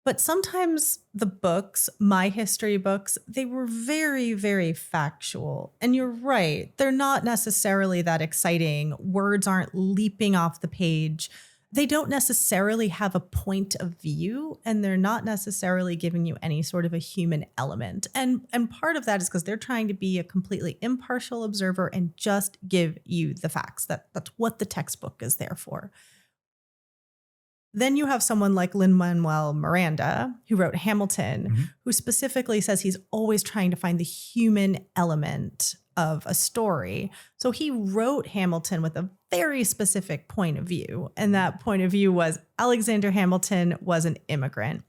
But sometimes the books, my history books, they were very, very factual. And you're right, they're not necessarily that exciting. Words aren't leaping off the page. They don't necessarily have a point of view, and they're not necessarily giving you any sort of a human element. And part of that is because they're trying to be a completely impartial observer and just give you the facts. That's what the textbook is there for. Then you have someone like Lin-Manuel Miranda, who wrote Hamilton, who specifically says he's always trying to find the human element of a story. So he wrote Hamilton with a very specific point of view. And that point of view was Alexander Hamilton was an immigrant.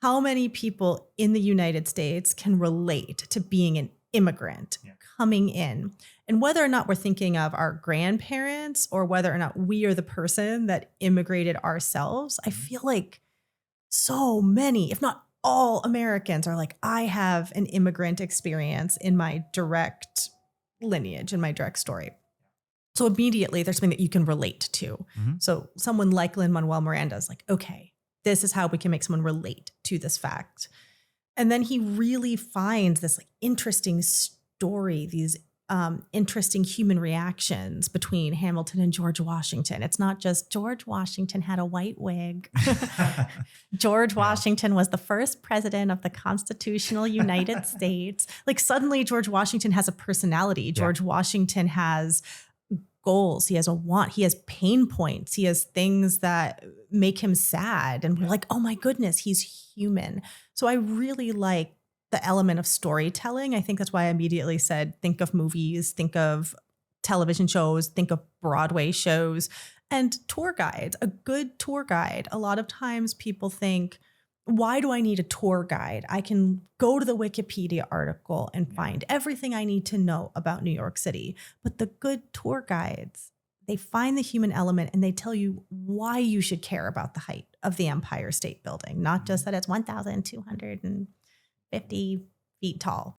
How many people in the United States can relate to being an immigrant coming in? And whether or not we're thinking of our grandparents or whether or not we are the person that immigrated ourselves, I feel like so many, if not all Americans are like, I have an immigrant experience in my direct lineage, in my direct story. So immediately there's something that you can relate to. So someone like Lin-Manuel Miranda is like, okay, this is how we can make someone relate to this fact. And then he really finds this like interesting story, these interesting human reactions between Hamilton and George Washington. It's not just George Washington had a white wig. George Washington was the first president of the constitutional United States. Like suddenly George Washington has a personality. George Washington has goals. He has a want. He has pain points. He has things that make him sad. And we're like, oh my goodness, he's human. So I really like the element of storytelling. I think that's why I immediately said, think of movies, think of television shows, think of Broadway shows, and tour guides. A good tour guide. A lot of times people think, why do I need a tour guide? I can go to the Wikipedia article and find everything I need to know about New York City. But the good tour guides, they find the human element and they tell you why you should care about the height of the Empire State Building, not just that it's 1,250 feet tall.